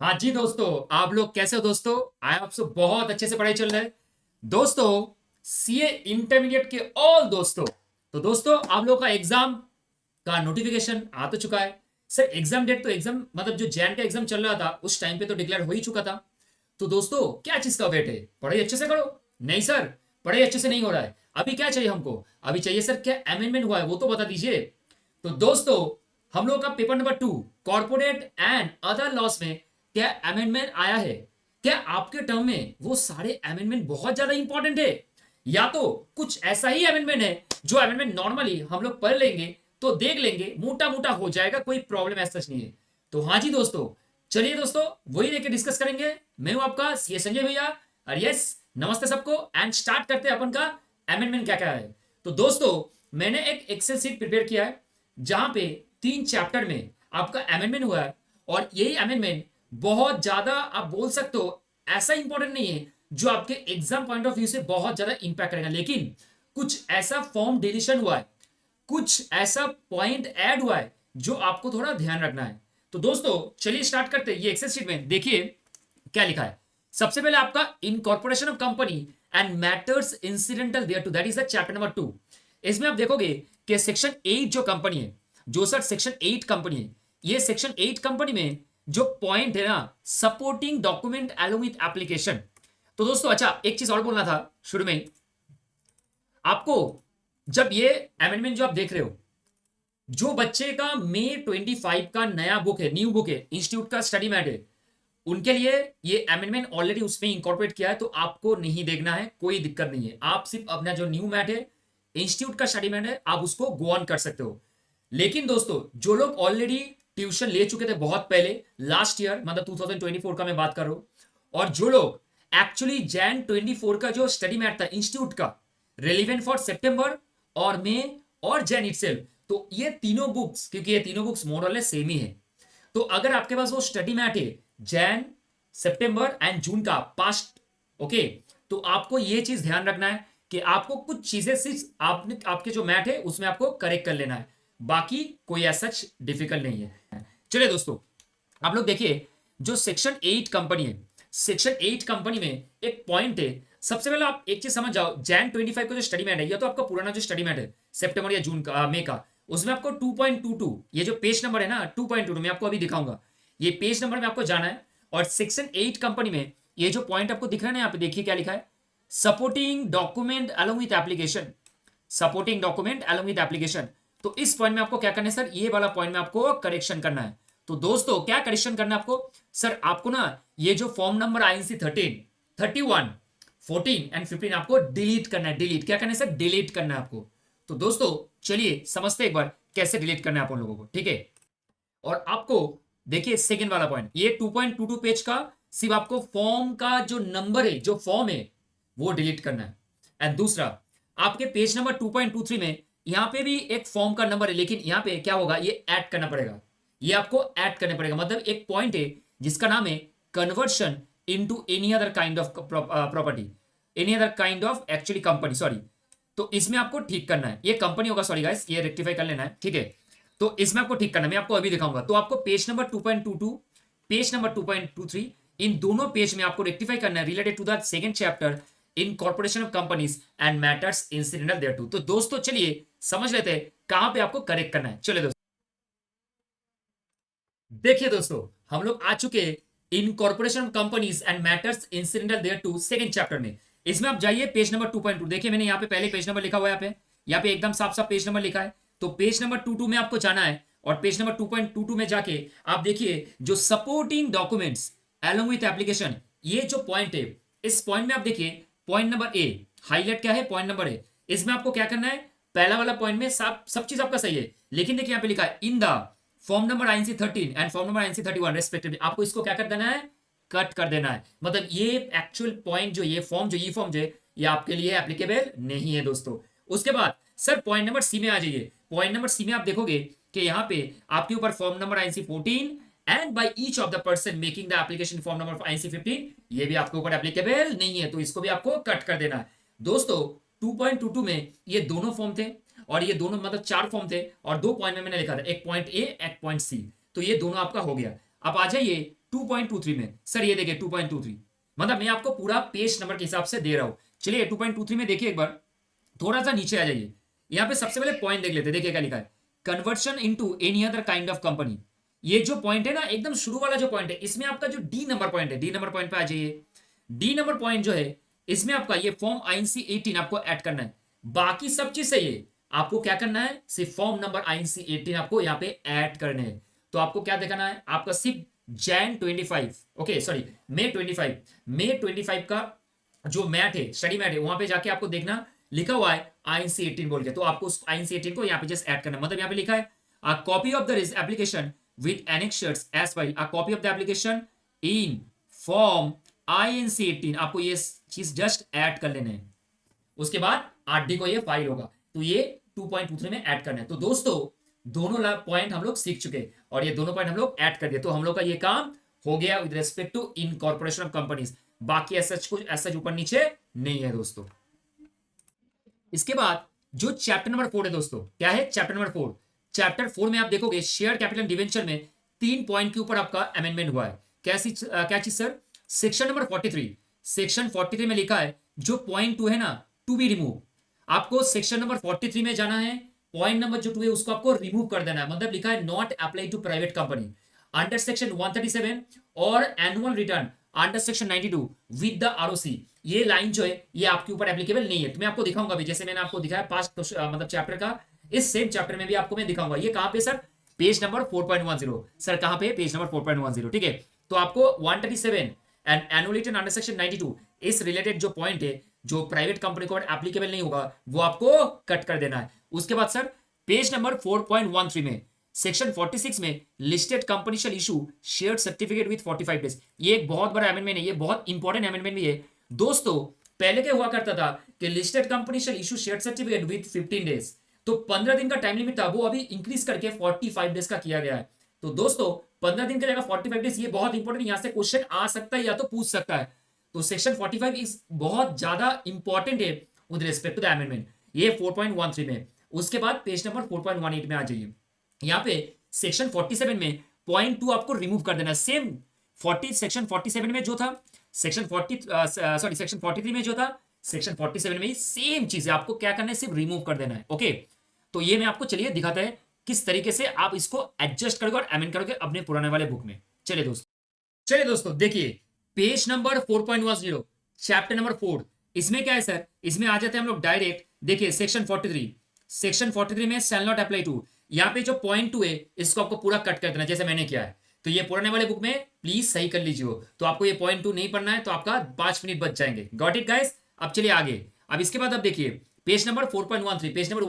हाँ जी दोस्तों, आप लोग कैसे हो दोस्तों? आई आप सब बहुत अच्छे से पढ़ाई चल रहा है दोस्तों। सीए इंटरमीडिएट के ऑल दोस्तों, तो दोस्तों आप लोग का एग्जाम का नोटिफिकेशन आ तो चुका है। सर एग्जाम डेट तो एग्जाम मतलब जो जैन का एग्जाम चल रहा था उस टाइम पे तो डिक्लेयर हो ही चुका था। तो दोस्तों क्या चीज का वेट है? पढ़ाई अच्छे से करो। नहीं सर, पढ़ाई अच्छे से नहीं हो रहा है। अभी क्या चाहिए हमको? अभी चाहिए सर क्या अमेंडमेंट हुआ है वो तो बता दीजिए। तो दोस्तों हम लोग का paper number 2, corporate and other laws में क्या अमेंडमेंट आया है? क्या आपके टर्म में वो सारे अमेंडमेंट बहुत ज्यादा इंपॉर्टेंट है, या तो कुछ ऐसा ही अमेंडमेंट है जो अमेंडमेंट नॉर्मली हम लोग पढ़ लेंगे तो देख लेंगे, मोटा मोटा हो जाएगा, कोई प्रॉब्लम ऐसा नहीं है। तो हाँ जी दोस्तों, चलिए दोस्तों वही लेके डिस्कस करेंगे। मैं हूं आपका सीए संजय भैया। और यस, नमस्ते सबको एंड स्टार्ट करते हैं अपन का अमेंडमेंट क्या क्या है। तो दोस्तों मैंने एक एक्सेल सीट प्रिपेयर किया है जहां पे 3 चैप्टर में आपका अमेंडमेंट हुआ है। और यही अमेंडमेंट बहुत ज्यादा आप बोल सकते हो ऐसा इंपॉर्टेंट नहीं है जो आपके एग्जाम पॉइंट ऑफ व्यू से बहुत ज्यादा इंपैक्ट करेगा, लेकिन कुछ ऐसा फॉर्म डिलीशन हुआ है, कुछ ऐसा पॉइंट ऐड हुआ है जो आपको थोड़ा ध्यान रखना है। तो दोस्तों चलिए स्टार्ट करते हैं। ये एक्सेल शीट में देखिए क्या लिखा है। सबसे पहले आपका incorporation of company and matters incidental thereto, that is the chapter number 2। इसमें आप देखोगे कि सेक्शन 8 जो कंपनी है, जो सर सेक्शन 8 कंपनी है, ये सेक्शन 8 कंपनी में जो पॉइंट है ना, supporting document along with application. तो दोस्तों अच्छा एक चीज और बोलना था शुरू में आपको। जब ये अमेंडमेंट जो आप देख रहे हो, जो बच्चे का मई 25 का नया बुक है, न्यू बुक है, इंस्टीट्यूट का स्टडी मैट है, उनके लिए ये अमेंडमेंट ऑलरेडी उसमें इंकॉर्पोरेट किया है, तो आपको नहीं देखना है, कोई दिक्कत नहीं है। आप सिर्फ अपना जो न्यू मैट है, इंस्टीट्यूट का स्टडी मैट है, आप उसको गो ऑन कर सकते हो। लेकिन दोस्तों जो लोग ऑलरेडी ट्यूशन ले चुके थे बहुत पहले, लास्ट ईयर मतलब 2024 का मैं बात कर रहा हूं, और जो लोग एक्चुअली जैन 24 का जो स्टडी मैट था इंस्टीट्यूट का, रेलिवेंट फॉर सितंबर और मई और जैन इटसेल्फ, तो ये तीनों बुक्स, क्योंकि ये तीनों बुक्स मोर और लेस सेम ही है, तो अगर आपके पास वो स्टडी मैट है जैन, सितंबर एंड जून का पास्ट, ओके, तो आपको ये चीज ध्यान रखना है कि आपको कुछ चीजें सिर्फ आपने आपके जो मैट है उसमें आपको करेक्ट कर लेना है, बाकी कोई ऐसा डिफिकल्ट नहीं है। चलिए दोस्तों आप लोग देखिए, जो सेक्शन 8 कंपनी है, सेक्शन 8 कंपनी में एक पॉइंट है। सबसे पहले आप एक चीज समझ जाओ, जैन 25 का जो स्टडी मैट है, या तो आपका पुराना जो स्टडी मैट है सितंबर या जून का, मई का, उसमें आपको 2.22, ये जो पेज नंबर है ना 2.22, मैं आपको अभी दिखाऊंगा, ये पेज नंबर में आपको जाना है। और सेक्शन 8 कंपनी में ये जो पॉइंट आपको दिख रहा है ना, यहाँ पे देखिए क्या लिखा है, supporting document along with application, supporting document along with application. तो इस पॉइंट में आपको क्या करना है सर, ये वाला पॉइंट में आपको करेक्शन करना है। तो दोस्तों क्या करेक्शन करना है आपको? सर आपको ना ये जो फॉर्म नंबर आईएनसी 13, 31, 14 एंड 15 आपको डिलीट करना है। डिलीट क्या करना है सर? डिलीट करना है आपको। तो दोस्तों चलिए समझते एक बार कैसे डिलीट करना है आप लोगों को, ठीक है। और आपको देखिए सेकंड वाला पॉइंट, ये 2.22 पेज का सिर्फ आपको फॉर्म का जो नंबर है, जो फॉर्म है, वो डिलीट करना है। एंड दूसरा, आपके पेज नंबर 2.23 में यहां पे भी एक फॉर्म का नंबर है, लेकिन यहां पे क्या होगा, ये ऐड करना पड़ेगा, ये आपको ऐड करना पड़ेगा। मतलब एक पॉइंट है जिसका नाम है conversion into any other kind of property, any other kind of actually company, sorry. तो इसमें आपको ठीक करना है, ये कंपनी होगा, सॉरी गाइस, ये रेक्टिफाई कर लेना है, ठीक है। तो इसमें आपको ठीक करना है, मैं आपको अभी दिखाऊंगा। तो आपको पेज नंबर 2.22, पेज नंबर 2.23, इन दोनों पेज में आपको रेक्टिफाई करना है related to the second chapter incorporation of companies and matters incidental thereto. तो दोस्तों चलिए समझ लेते हैं कहां पे आपको करेक्ट करना है। चलिए दोस्तों देखिए, दोस्तों हम लोग आ चुके incorporation of companies and matters incidental thereto second chapter में। इसमें आप जाइए पेज नंबर 2.2, देखिए मैंने यहाँ पे पहले पेज नंबर लिखा हुआ है, यहाँ पे एकदम साफ साफ पेज नंबर लिखा है। तो पेज नंबर 22 में आपको जाना है, और पेज नंबर 2.22 में जाके आप देखिए जो supporting documents along with application, ये जो पॉइंट है, इस पॉइंट में आप देखिए पॉइंट नंबर ए, हाईलाइट क्या है, पॉइंट नंबर ए। इसमें आपको क्या करना है, पहला वाला पॉइंट में सब चीज आपका सही है, लेकिन देखिए यहाँ पे लिखा है in the form number INC 13 and form number INC 31 respectively, आपको इसको क्या कर देना है, कट कर देना है। मतलब ये एक्चुअल पॉइंट जो ये फॉर्म जो ई फॉर्म जो है, ये आपके लिए एप्लीकेबल नहीं है दोस्तों। उसके बाद सर पॉइंट नंबर सी में आ जाइए। पॉइंट नंबर सी में आप देखोगे कि यहाँ पे आपके ऊपर form number INC 14 and by each of the person making the application form number INC 15, ये भी आपके ऊपर एप्लीकेबल नहीं है, तो इसको भी आपको कट कर देना है दोस्तों। 2.22 में ये दोनों फॉर्म थे, और ये दोनों मतलब 4 फॉर्म थे, और 2 पॉइंट में मैंने लिखा था, एक पॉइंट ए एक पॉइंट सी, तो ये दोनों आपका हो गया। अब आ जाइए 2.23 में। सर ये देखिए 2.23, मतलब मैं आपको पूरा पेज नंबर के हिसाब से दे रहा हूं। चलिए 2.23 में देखिए, एक बार थोड़ा सा नीचे आ जाइए। यहां पे सबसे पहले पॉइंट देख लेते हैं। देखिए क्या लिखा है, conversion into any other kind of company. ये जो पॉइंट है ना, एकदम शुरू वाला जो पॉइंट है, इसमें आपका जो डी नंबर पॉइंट है, डी नंबर पॉइंट पे आ जाइए। डी नंबर पॉइंट जो है, इसमें आपका ये फॉर्म आईएनसी 18 आपको ऐड करना है। बाकी सब चीज सही है, आपको क्या करना है, सिर्फ फॉर्म नंबर आईएनसी 18 आपको यहाँ पे ऐड करने हैं। तो आपको क्या दिखाना है, आपका सिर्फ जैन 25, ओके सॉरी मे 25 का जो मैट है, स्टडी मैट है, वहां पे जाके आपको देखना लिखा हुआ है आईएनसी 18 बोल के। तो आपको उस आईएनसी 18 को यहाँ पे जस्ट ऐड करना है। मतलब यहाँ पे लिखा है a copy of the application with annexures as file, a copy of the application in form INC 18, आपको ये चीज जस्ट ऐड कर लेने हैं। उसके बाद आरडी को ये फाइल होगा, तो ये 2.23 में ऐड करना है। तो दोस्तों दोनों पॉइंट हम लोग सीख चुके और ये दोनों पॉइंट हम लोग ऐड कर दिए। तो हम लोग का ये काम हो गया with respect to incorporation of companies. बाकी ऐसा कुछ ऐसा ऊपर नीचे नहीं है दोस्तों। इसके बाद जो चैप्टर नंबर 4 है दोस्तों, क्या है चैप्टर नंबर 4। चैप्टर 4 में आप देखोगे शेयर कैपिटल डिवेंचर में 3 पॉइंट के ऊपर आपका अमेंडमेंट हुआ है। क्या चीज सर, सेक्शन नंबर 43, सेक्शन 43 में लिखा है जो पॉइंट 2 है ना, टू बी रिमूव। आपको सेक्शन नंबर 43 में जाना है, पॉइंट नंबर जो 2 है उसको आपको रिमूव कर देना है। मतलब लिखा है not apply to private company under section 137 और annual return under section 92 with the ROC. ये लाइन जो है ये आपके ऊपर एप्लीकेबल नहीं है। तो मैं आपको दिखाऊंगा भी, जैसे मैंने आपको दिखाया पास्ट मतलब चैप्टर का, इस सेम चैप्टर में भी आपको मैं दिखाऊंगा। ये कहां पे सर, पेज नंबर 4.10। सर कहां पे, पेज नंबर 4.10, ठीक है। तो आपको 137 and annual return under section 92 इस रिलेटेड जो पॉइंट है जो प्राइवेट कंपनी को एप्लीकेबल नहीं होगा वो आपको कट कर देना है। उसके बाद सर पेज नंबर 4.13 में सेक्शन 46 में listed company shall issue shared certificate with 45 days. ये एक बहुत बड़ा अमेंडमेंट है, ये बहुत इंपॉर्टेंट अमेंडमेंट भी है दोस्तों। पहले क्या हुआ करता था कि listed company shall issue shared certificate with 15 days, तो 15 दिन का टाइम लिमिट था, वो अभी इंक्रीज करके 45 डेज का किया गया है। तो दोस्तों 15 दिन की जगह 45 डेज, ये बहुत इंपॉर्टेंट, यहां से क्वेश्चन आ सकता है या तो पूछ सकता है। तो सेक्शन 45 इज बहुत ज्यादा इंपॉर्टेंट है with respect to the amendment, ये 4.13 में। उसके बाद पेज नंबर 4.18 में आ जाइए। यहाँ पे सेक्शन 47 में पॉइंट 2 आपको रिमूव कर देना है। सेम 40 सेक्शन 47 में जो था, सेक्शन 43 में जो था, सेक्शन 47 में सेम चीज है। आपको क्या करना है, सिर्फ रिमूव कर देना है। ओके, तो ये मैं आपको चलिए दिखाता है किस तरीके से आप इसको एडजस्ट करोगे और अमेंड करोगे अपने पुराने वाले बुक में। चलिए दोस्तों देखिए पेज नंबर 4.10 चैप्टर नंबर 4। इसमें क्या है सर, इसमें आ जाते हैं हम लोग डायरेक्ट। देखिए सेक्शन 43, सेक्शन 43 में शैल नॉट अप्लाई टू, यहाँ पे जो पॉइंट 2 है इसको आपको पूरा कट कर देना जैसे मैंने किया है। तो ये पुराने वाले बुक में प्लीज सही कर लीजिए हो। तो आपको ये पॉइंट 2 नहीं पढ़ना है, तो आपका 5 मिनट बच जाएंगे। Got it guys. अब चलिए आगे। अब इसके बाद अब देखिए page number 4.13, page number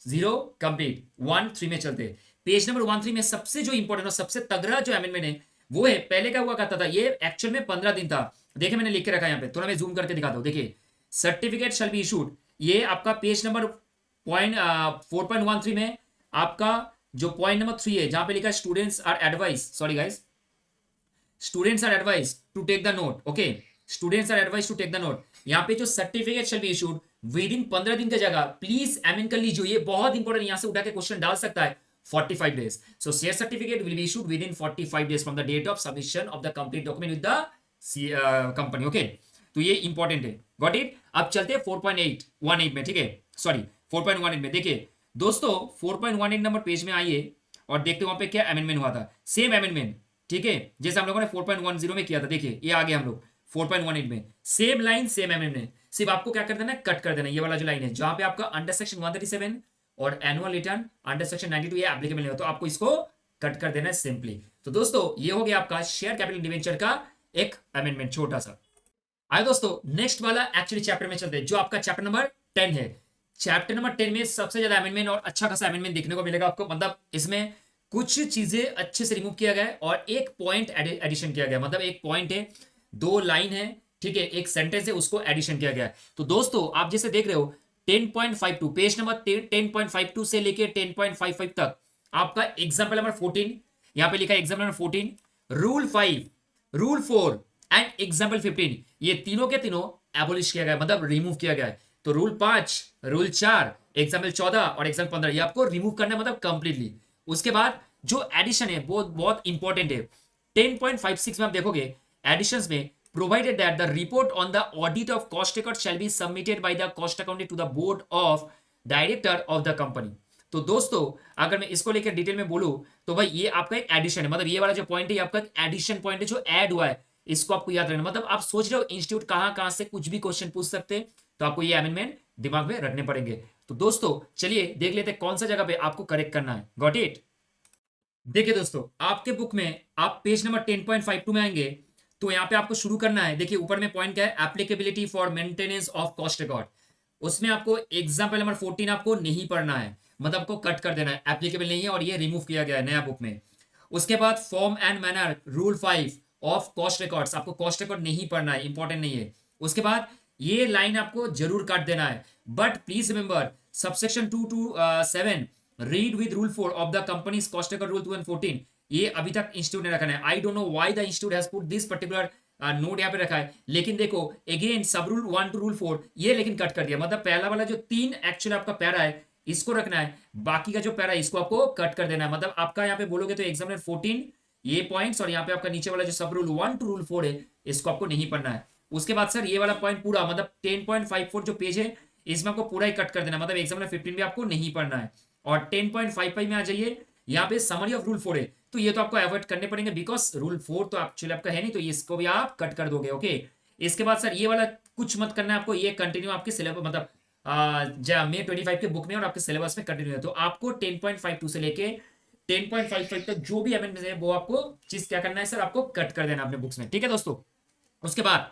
10 complete 13 में चलते हैं। पेज नंबर 13 में सबसे जो इंपॉर्टेंट और सबसे तगड़ा जो अमेंडमेंट है वो है, पहले क्या हुआ करता था, ये एक्चुअल में 15 दिन था। देखिए मैंने लिख के रखा है यहाँ पे, थोड़ा मैं जूम करके दिखाता हूँ। देखिए सर्टिफिकेट शैल बी इशूड, ये आपका पेज नंबर 4.13 में आपका जो पॉइंट नंबर 3 है, जहां पे लिखा है students are advise, sorry guys, students are advise to take the note. Okay, students are advise to take the note. यहाँ पे जो certificate shall be issued within 15 दिन की जगह प्लीज अमेंड कर लीजिए। ये बहुत इंपॉर्टेंट, यहां से उठा के क्वेश्चन डाल सकता है। 45 days, so share certificate will be issued within 45 days from the date of submission of the complete document with the company. Okay, तो ये इंपॉर्टेंट है। Got it. अब चलते हैं 4.18 में, ठीक है, सॉरी 4.18 में। देखिए दोस्तों 4.18 नंबर पेज में आइए और देखते हैं वहां पे क्या अमेंडमेंट हुआ था। सेम अमेंडमेंट, ठीक है, जैसे हम लोगों ने 4.10 में किया था। देखिए ये आगे हम लोग 4.18 में सेम लाइन सेम अमेंडमेंट, सिर्फ आपको क्या कर देना है, कट कर देना। ये वाला जो लाइन है जहां पे आपका अंडर सेक्शन 137 और एनुअल रिटर्न अंडर सेक्शन 92 ये एप्लीकेबल नहीं हो, तो आपको इसको कट कर देना है सिंपली। तो दोस्तों ये हो गया आपका शेयर कैपिटल डिवेंचर का एक अमेंडमेंट छोटा सा। आए दोस्तों नेक्स्ट वाला एक्चुअली चैप्टर में चलते हैं, जो आपका चैप्टर नंबर 10 है। चैप्टर नंबर 10 में सबसे ज्यादा अमेंडमेंट और अच्छा खासा अमेंडमेंट देखने को मिलेगा आपको। मतलब इसमें कुछ चीजें अच्छे से रिमूव किया गया है और एक पॉइंट एडिशन किया गया। मतलब एक पॉइंट है, 2 लाइन है, ठीक है, एक सेंटेंस है, उसको एडिशन किया गया है। तो दोस्तों आप जैसे देख रहे हो 10.52 पेज नंबर 10.52 से लेके 10.55 तक आपका एग्जाम्पल नंबर 14, यहाँ पे लिखा है example number 14, rule 5, rule 4 and example 15, ये तीनों के तीनों एबोलिश किया गया, मतलब रिमूव किया गया है। तो रूल 5, रूल 4, एग्जाम्पल 14 और एग्जाम्पल 15 ये आपको रिमूव करना है, मतलब कंप्लीटली। उसके बाद जो एडिशन है वो बहुत इंपॉर्टेंट है। 10.56 में आप देखोगे एडिशंस में, provided that the report on the audit of cost record shall be submitted by the cost accountant to the board of director of the company। तो दोस्तों अगर मैं इसको लेकर डिटेल में बोलूं तो भाई ये आपका एक एडिशन है, मतलब ये वाला जो पॉइंट है आपका एडिशन पॉइंट है जो ऐड हुआ है, इसको आपको याद रखना। मतलब आप सोच रहे हो इंस्टीट्यूट कहां कहां से कुछ भी क्वेश्चन पूछ सकते हैं, तो आपको ये अमेंडमेंट दिमाग में रखने पड़ेंगे। तो दोस्तों चलिए देख लेते हैं कौन सा जगह पे आपको करेक्ट करना है। Got it. देखिए दोस्तों आपके बुक में आप पेज नंबर 10.52 में आएंगे तो यहाँ पे आपको शुरू करना है। देखिए ऊपर में पॉइंट क्या है, applicability for maintenance of cost record. उसमें आपको एग्जाम्पल नंबर 14 आपको नहीं पढ़ना है, मतलब आपको कट कर देना है, एप्लीकेबल नहीं है और ये रिमूव किया गया है नया बुक में। उसके बाद form and manner rule 5 of cost records, आपको कॉस्ट रिकॉर्ड नहीं पढ़ना है, इंपॉर्टेंट नहीं है। उसके बाद ये लाइन आपको जरूर काट देना है, but please remember subsection 2 to 7 read with rule 4 of the companies cost record rule 2014। ये अभी तक इंस्टीट्यूट ने रखा है। I don't know why the institute has put this particular note यहाँ पे रखा है, लेकिन देखो अगेन सब रूल 1 to रूल 4 ये लेकिन कट कर दिया। मतलब पहला वाला जो 3 एक्चुअली आपका पैरा है इसको रखना है, बाकी का जो पैरा है इसको आपको कट कर देना है। मतलब आपका यहाँ पे बोलोगे तो एग्जामिनर 14 ये पॉइंट्स और यहाँ पे आपका नीचे वाला जो सब रूल 1 to रूल 4 है इसको आपको नहीं पढ़ना है। उसके बाद सर ये वाला पॉइंट पूरा मतलब 10.54 जो पेज है इसमें आपको पूरा ही कट कर देना, मतलब एग्जामिनर 15 भी आपको नहीं पढ़ना है। और 10.55 में आ जाइए, यहाँ पे समरी ऑफ रूल 4 है, तो ये तो आपको अवॉइड करने पड़ेंगे बिकॉज रूल 4 तो एक्चुअली आपका है नहीं, तो इसको भी आप कट कर दोगे। ओके इसके बाद सर ये वाला कुछ मत करना है आपको, ये कंटिन्यू आपके सिलेबस मतलब May 25 के बुक में और आपके सिलेबस में कंटिन्यू है। तो आपको 10.52 से लेके 10.55 तक जो भी अमेंडमेंट है वो आपको चीज क्या करना है सर, आपको कट कर देना अपने बुक्स में। ठीक है दोस्तों। उसके बाद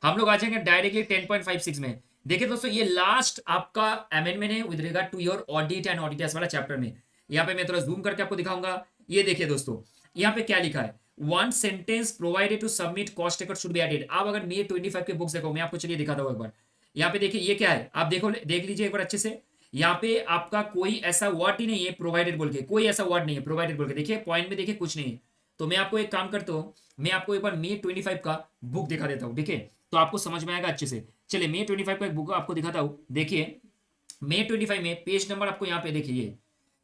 हम लोग आ जाएंगे डायरेक्टली 10.56 में। देखिए दोस्तों ये लास्ट आपका अमेंडमेंट है with regard to your audit and auditors वाला चैप्टर में। यहाँ पे मैं थोड़ा जूम करके आपको दिखाऊंगा। ये देखिए दोस्तों यहाँ पे क्या लिखा है, one sentence provided to submit cost record should be added. आप अगर May 25 के बुक्स देखो, मैं आपको चलिए दिखाता हूँ एक बार। यहाँ पे देखिए ये क्या है, आप देखो देख लीजिए एक बार अच्छे से। यहाँ पे आपका कोई ऐसा वर्ड ही नहीं है प्रोवाइडेड बोल के, कोई ऐसा वर्ड नहीं है प्रोवाइडेड बोल के। देखिए पॉइंट में देखिए कुछ नहीं है। तो मैं आपको एक काम करता हूँ, मैं आपको एक बार May 25 का बुक दिखा देता हूँ, ठीक है, तो आपको समझ में आएगा अच्छे से। चलिए May 25 का एक बुक आपको दिखाता हूँ। देखिए May 25 में पेज नंबर आपको यहाँ पे देखिए,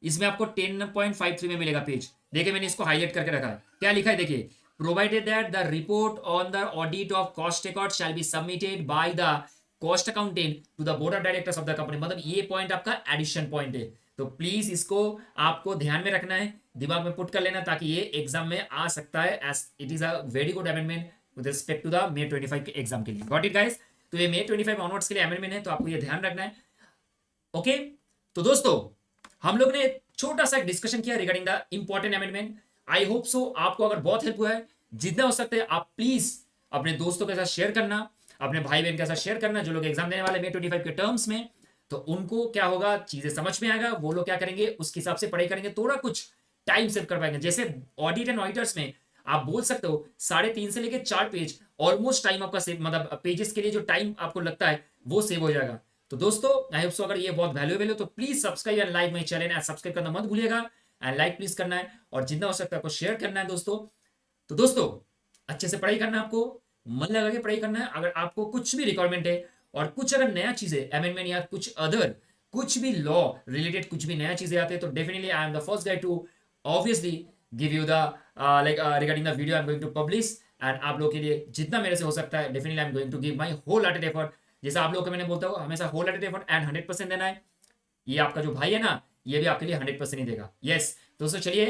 इसमें आपको 10.53 में मिलेगा पेज। देखिए मैंने इसको हाईलाइट करके रखा है, क्या लिखा है देखिए, provided that the report on the audit of cost record shall be submitted by the cost accountant to the board of directors of the company. मतलब ये पॉइंट आपका एडिशन पॉइंट है, तो प्लीज इसको आपको ध्यान में रखना है, दिमाग में पुट कर लेना, ताकि ये एग्जाम में आ सकता है as it is a very good amendment with respect to the May 25 के एग्जाम के लिए। Got it guys. तो ये May 25 ऑनवर्ड्स के लिए अमेंडमेंट है, तो आपको ये ध्यान रखना है। ओके तो दोस्तों हम लोग ने छोटा सा डिस्कशन किया regarding the important amendment. I hope so आपको अगर बहुत हेल्प हुआ है, जितना हो सकता है आप प्लीज अपने दोस्तों के साथ शेयर करना, अपने भाई बहन के साथ शेयर करना जो लोग एग्जाम देने वाले May 25 के टर्म्स में। तो उनको क्या होगा, चीजें समझ में आएगा, वो लोग क्या करेंगे उसके हिसाब से पढ़ाई करेंगे, थोड़ा कुछ टाइम सेव कर पाएंगे। जैसे ऑडिट एंड ऑडिटर्स में आप बोल सकते हो 3.5 से लेकर 4 पेज ऑलमोस्ट टाइम आपका सेव, मतलब पेजेस के लिए जो टाइम आपको लगता है वो सेव हो जाएगा। तो दोस्तों आई होप सो अगर ये बहुत वैल्यूएबल हो तो please subscribe and like my channel and subscribe करना मत भूलिएगा, एंड लाइक प्लीज करना है और जितना हो सकता है आपको शेयर करना है दोस्तों। तो दोस्तों अच्छे से पढ़ाई करना है, आपको मन लगा के पढ़ाई करना है। अगर आपको कुछ भी रिक्वायरमेंट है और कुछ अगर नया चीज है अमेंडमेंट या कुछ अदर कुछ भी लॉ रिलेटेड कुछ भी नया चीजें आते हैं, तो definitely I am the first guide to obviously give you the like regarding the video I am going to publish. And आप लोगों के लिए जितना मेरे से हो सकता है definitely I am going to give my whole hearted effort. जैसा आप लोगों को मैंने बोलता हूँ हमेशा होल हार्टेड एफर्ट एंड 100% देना है। ये आपका जो भाई है ना, ये भी आपके लिए 100% ही देगा। यस दोस्तों चलिए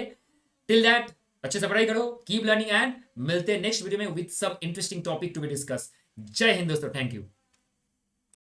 टिल दैट अच्छे से पढ़ाई करो, कीप लर्निंग एंड मिलते हैं नेक्स्ट वीडियो में with some interesting topic to be discuss. जय हिंद दोस्तों, थैंक यू।